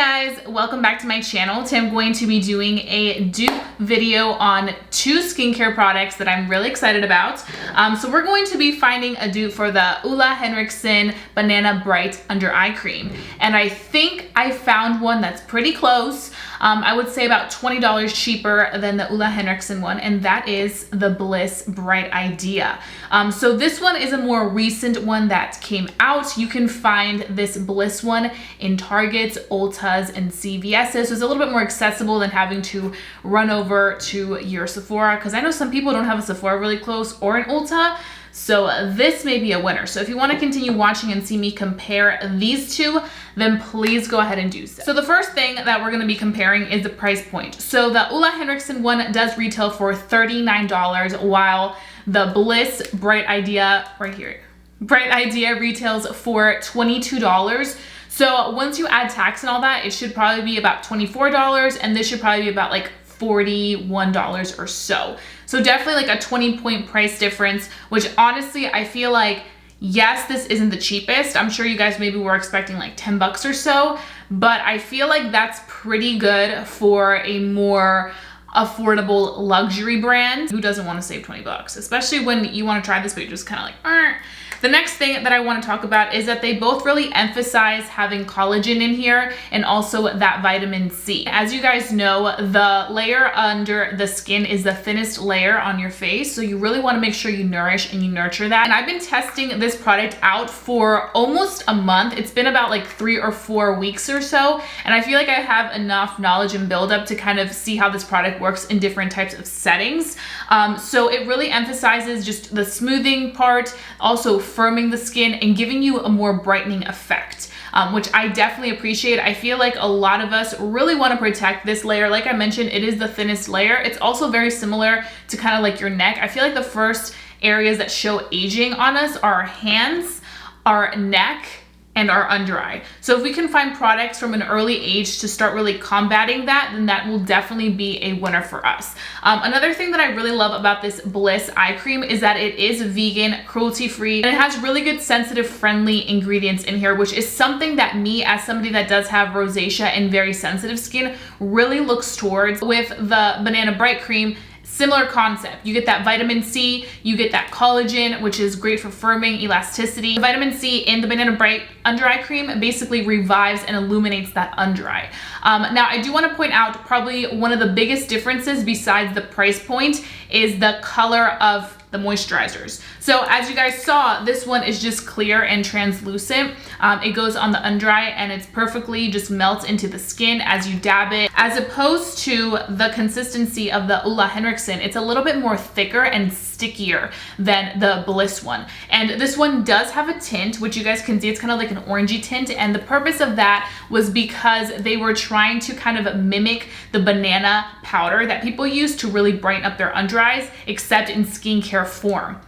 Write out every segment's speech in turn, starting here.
guys, welcome back to my channel. Today I'm going to be doing a dupe video on 2 skincare products that I'm really excited about. So we're going to be finding a dupe for the Ole Henriksen Banana Bright Under Eye Cream. And I think I found one that's pretty close. I would say about $20 cheaper than the Ole Henriksen one, and that is the Bliss Bright Idea. So this one is a more recent one that came out. You can find this Bliss one in Targets, Ultas, and CVS's. So it's a little bit more accessible than having to run over to your Sephora, because I know some people don't have a Sephora really close or an Ulta. So this may be a winner. So if you want to continue watching and see me compare these two, then please go ahead and do so. So the first thing that we're going to be comparing is the price point. So the Ole Henriksen one does retail for $39, while the Bliss Bright Idea, right here, Bright Idea retails for $22. So once you add tax and all that, it should probably be about $24, and this should probably be about like $41 or so. So definitely like a 20-point price difference, which honestly, I feel like, yes, this isn't the cheapest. I'm sure you guys maybe were expecting like 10 bucks or so, but I feel like that's pretty good for a more affordable luxury brand. Who doesn't want to save 20 bucks, especially when you want to try this, but you're just kind of like, Arr. The next thing that I want to talk about is that they both really emphasize having collagen in here and also that vitamin C. As you guys know, the layer under the skin is the thinnest layer on your face, so you really want to make sure you nourish and you nurture that. And I've been testing this product out for almost a month. It's been about like 3 or 4 weeks or so, and I feel like I have enough knowledge and buildup to kind of see how this product works in different types of settings. So it really emphasizes just the smoothing part, also firming the skin and giving you a more brightening effect, which I definitely appreciate. I feel like a lot of us really want to protect this layer. Like I mentioned, it is the thinnest layer. It's also very similar to kind of like your neck. I feel like the first areas that show aging on us are our hands, our neck, and our under eye. So if we can find products from an early age to start really combating that, then that will definitely be a winner for us. Another thing that I really love about this Bliss eye cream is that it is vegan, cruelty-free, and it has really good sensitive friendly ingredients in here, which is something that me, as somebody that does have rosacea and very sensitive skin, really looks towards. With the Banana Bright cream, similar concept. You get that vitamin C, you get that collagen, which is great for firming, elasticity. The vitamin C in the Banana Bright Under Eye Cream basically revives and illuminates that under eye. Now, I do want to point out probably one of the biggest differences besides the price point is the color of the moisturizers. So as you guys saw, this one is just clear and translucent. It goes on the under eye and it's perfectly just melts into the skin as you dab it, as opposed to the consistency of the Ole Henriksen. It's a little bit more thicker and stickier than the Bliss one. And this one does have a tint, which you guys can see, it's kind of like an orangey tint. And the purpose of that was because they were trying to kind of mimic the banana powder that people use to really brighten up their under eyes, except in skincare form.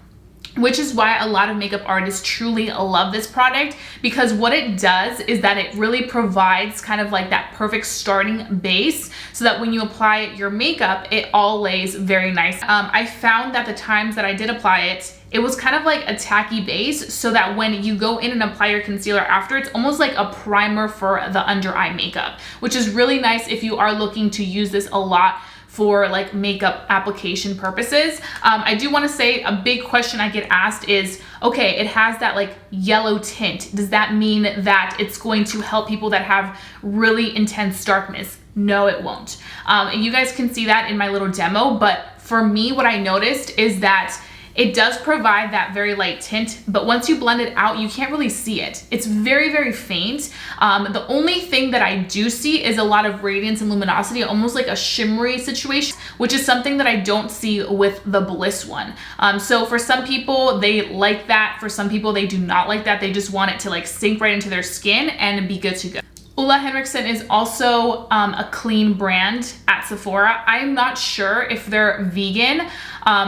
Which is why a lot of makeup artists truly love this product, because what it does is that it really provides kind of like that perfect starting base so that when you apply your makeup, it all lays very nice. I found that the times that I did apply it, it was kind of like a tacky base, so that when you go in and apply your concealer after, it's almost like a primer for the under eye makeup, which is really nice if you are looking to use this a lot for like makeup application purposes. I do want to say a big question I get asked is, okay, it has that like yellow tint. Does that mean that it's going to help people that have really intense darkness? No, it won't. And you guys can see that in my little demo, but for me, what I noticed is that it does provide that very light tint, but once you blend it out, you can't really see it. It's very, very faint. The only thing that I do see is a lot of radiance and luminosity, almost like a shimmery situation, which is something that I don't see with the Bliss one. So for some people, they like that. For some people, they do not like that. They just want it to like sink right into their skin and be good to go. Ole Henriksen is also a clean brand at Sephora. I'm not sure if they're vegan,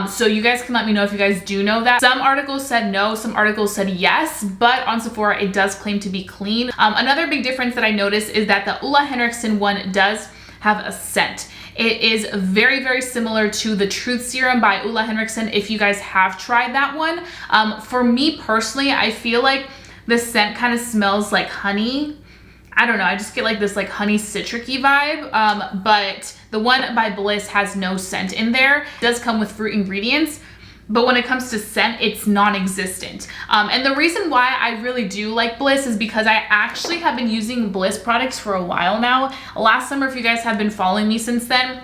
so you guys can let me know if you guys do know that. Some articles said no, some articles said yes, but on Sephora it does claim to be clean. Another big difference that I noticed is that the Ole Henriksen one does have a scent. It is very, very similar to the Truth Serum by Ole Henriksen if you guys have tried that one. For me personally, I feel like the scent kind of smells like honey. I don't know, I just get like this like honey citric-y vibe, but the one by Bliss has no scent in there. It does come with fruit ingredients, but when it comes to scent, it's non-existent. And the reason why I really do like Bliss is because I actually have been using Bliss products for a while now. Last summer, if you guys have been following me since then,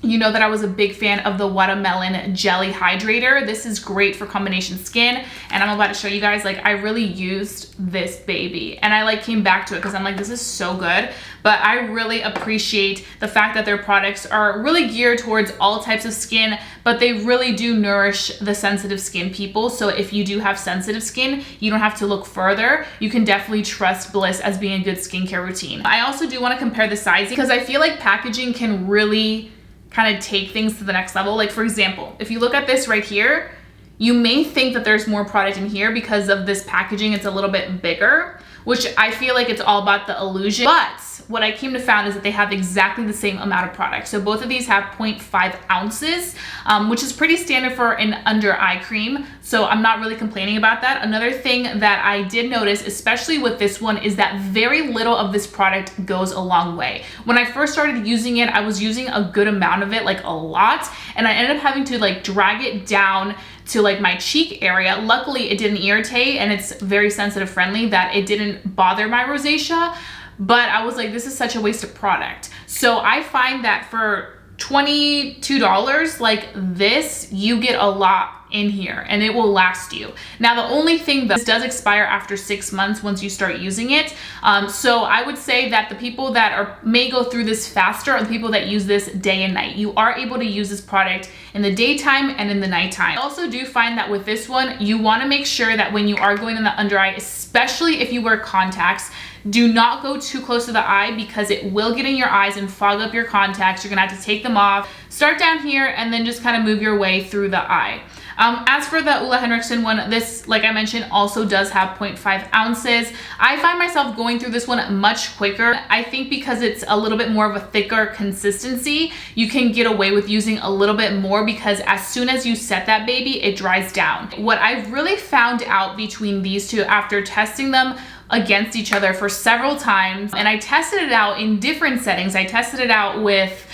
you know that I was a big fan of the watermelon jelly hydrator. This is great for combination skin, and I'm about to show you guys, like, I really used this baby, and I like came back to it because I'm like, this is so good. But I really appreciate the fact that their products are really geared towards all types of skin, but they really do nourish the sensitive skin people. So if you do have sensitive skin, you don't have to look further. You can definitely trust Bliss as being a good skincare routine. I also do want to compare the sizing because I feel like packaging can really kind of take things to the next level. Like, for example, if you look at this right here, you may think that there's more product in here because of this packaging. It's a little bit bigger, which I feel like it's all about the illusion. But what I came to find is that they have exactly the same amount of product. So both of these have 0.5 ounces, which is pretty standard for an under eye cream. So I'm not really complaining about that. Another thing that I did notice, especially with this one, is that very little of this product goes a long way. When I first started using it, I was using a good amount of it, like a lot, and I ended up having to like drag it down to like my cheek area. Luckily, it didn't irritate, and it's very sensitive friendly that it didn't bother my rosacea. But I was like, this is such a waste of product. So I find that for $22, like this, you get a lot in here and it will last you. Now, the only thing that this does expire after 6 months once you start using it. So I would say that the people that may go through this faster are the people that use this day and night. You are able to use this product in the daytime and in the nighttime. I also do find that with this one, you want to make sure that when you are going in the under eye, especially if you wear contacts, do not go too close to the eye because it will get in your eyes and fog up your contacts. You're gonna have to take them off. Start down here and then just kind of move your way through the eye. As for the Ole Henriksen one, this, like I mentioned, also does have 0.5 ounces. I find myself going through this one much quicker. I think because it's a little bit more of a thicker consistency, you can get away with using a little bit more because as soon as you set that baby, it dries down. What I've really found out between these two after testing them against each other for several times, and I tested it out in different settings. I tested it out with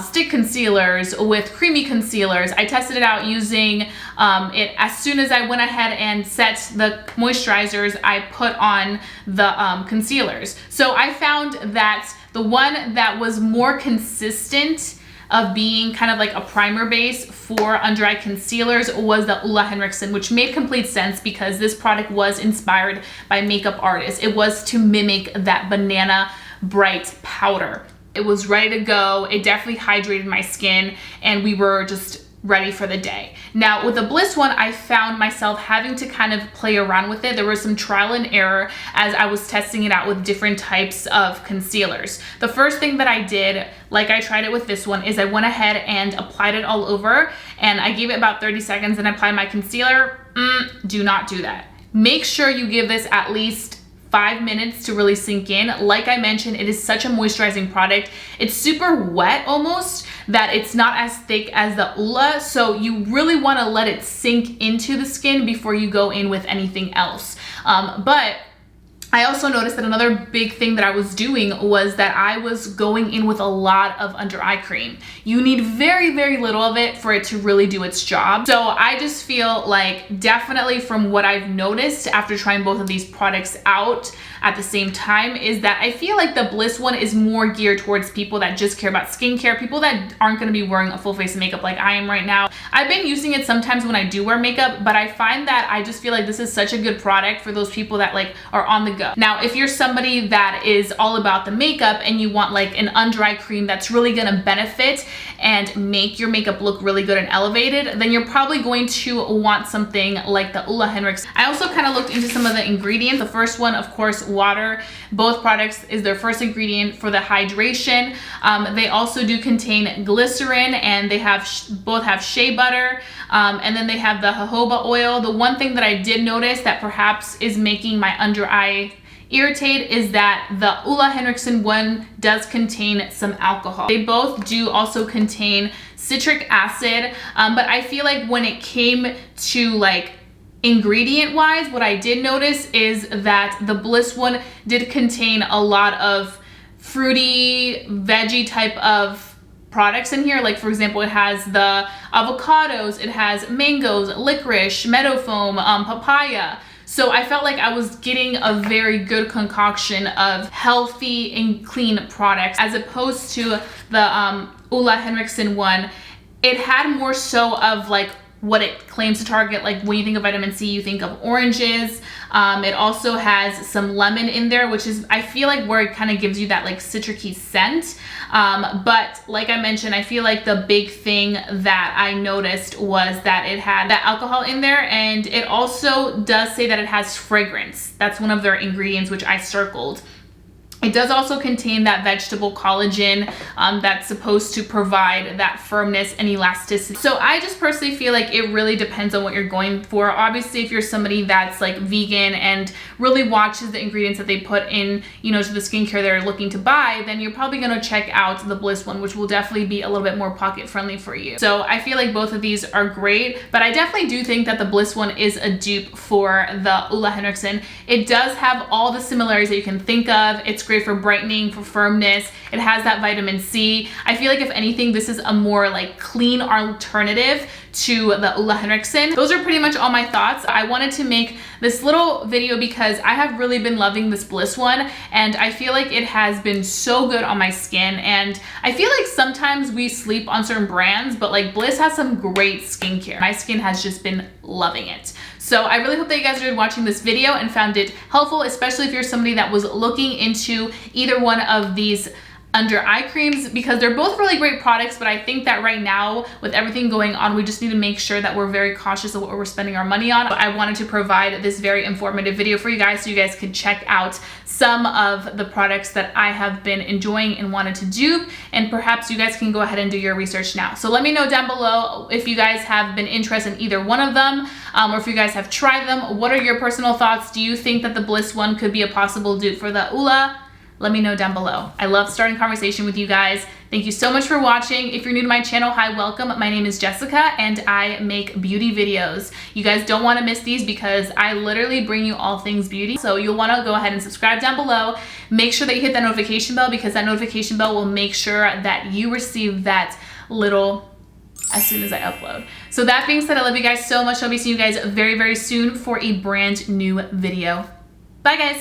stick concealers, with creamy concealers. I tested it out using it as soon as I went ahead and set the moisturizers, I put on the concealers. So I found that the one that was more consistent of being kind of like a primer base for under eye concealers was the Ole Henriksen, which made complete sense because this product was inspired by makeup artists. It was to mimic that banana bright powder. It was ready to go. It definitely hydrated my skin and we were just ready for the day. Now with the Bliss one, I found myself having to kind of play around with it. There was some trial and error as I was testing it out with different types of concealers. The first thing that I did, like I tried it with this one, is I went ahead and applied it all over and I gave it about 30 seconds and I applied my concealer. Do not do that. Make sure you give this at least 5 minutes to really sink in. Like I mentioned, it is such a moisturizing product. It's super wet almost, that it's not as thick as the Ole, so you really want to let it sink into the skin before you go in with anything else. But I also noticed that another big thing that I was doing was that I was going in with a lot of under eye cream. You need very, very little of it for it to really do its job. So I just feel like definitely from what I've noticed after trying both of these products out at the same time is that I feel like the Bliss one is more geared towards people that just care about skincare, people that aren't going to be wearing a full face of makeup like I am right now. I've been using it sometimes when I do wear makeup, but I find that I just feel like this is such a good product for those people that like are on the go. Now, if you're somebody that is all about the makeup and you want like an under eye cream that's really going to benefit and make your makeup look really good and elevated, then you're probably going to want something like the Ole Henriksen. I also kind of looked into some of the ingredients. The first one, of course, water. Both products is their first ingredient for the hydration. They also do contain glycerin, and they have both have shea butter, and then they have the jojoba oil. The one thing that I did notice that perhaps is making my under eye irritate is that the Ole Henriksen one does contain some alcohol. They both do also contain citric acid, but I feel like when it came to like ingredient wise, what I did notice is that the Bliss one did contain a lot of fruity, veggie type of products in here. Like for example, it has the avocados, it has mangoes, licorice, meadow foam, papaya. So I felt like I was getting a very good concoction of healthy and clean products, as opposed to the Ole Henriksen one. It had more so of like what it claims to target. Like when you think of vitamin C, you think of oranges. It also has some lemon in there, which is, I feel like, where it kind of gives you that like citricy scent. But like I mentioned, I feel like the big thing that I noticed was that it had that alcohol in there, and it also does say that it has fragrance. That's one of their ingredients, which I circled. It does also contain that vegetable collagen that's supposed to provide that firmness and elasticity. So I just personally feel like it really depends on what you're going for. Obviously, if you're somebody that's like vegan and really watches the ingredients that they put in, you know, to the skincare they're looking to buy, then you're probably going to check out the Bliss one, which will definitely be a little bit more pocket friendly for you. So I feel like both of these are great, but I definitely do think that the Bliss one is a dupe for the Ole Henriksen. It does have all the similarities that you can think of. It's great for brightening, for firmness. It has that vitamin C. I feel like if anything, this is a more like clean alternative to the Ole Henriksen. Those are pretty much all my thoughts. I wanted to make this little video because I have really been loving this Bliss one, and I feel like it has been so good on my skin. And I feel like sometimes we sleep on certain brands, but like Bliss has some great skincare. My skin has just been loving it. So I really hope that you guys enjoyed watching this video and found it helpful, especially if you're somebody that was looking into either one of these under eye creams, because they're both really great products. But I think that right now, with everything going on, we just need to make sure that we're very cautious of what we're spending our money on. But I wanted to provide this very informative video for you guys, so you guys could check out some of the products that I have been enjoying and wanted to dupe, and perhaps you guys can go ahead and do your research now. So let me know down below if you guys have been interested in either one of them, or if you guys have tried them. What are your personal thoughts? Do you think that the Bliss one could be a possible dupe for the Ole? Let me know down below. I love starting conversation with you guys. Thank you so much for watching. If you're new to my channel, hi, welcome. My name is Jessica and I make beauty videos. You guys don't want to miss these because I literally bring you all things beauty. So you'll want to go ahead and subscribe down below. Make sure that you hit that notification bell, because that notification bell will make sure that you receive that little as soon as I upload. So that being said, I love you guys so much. I'll be seeing you guys very, very soon for a brand new video. Bye guys.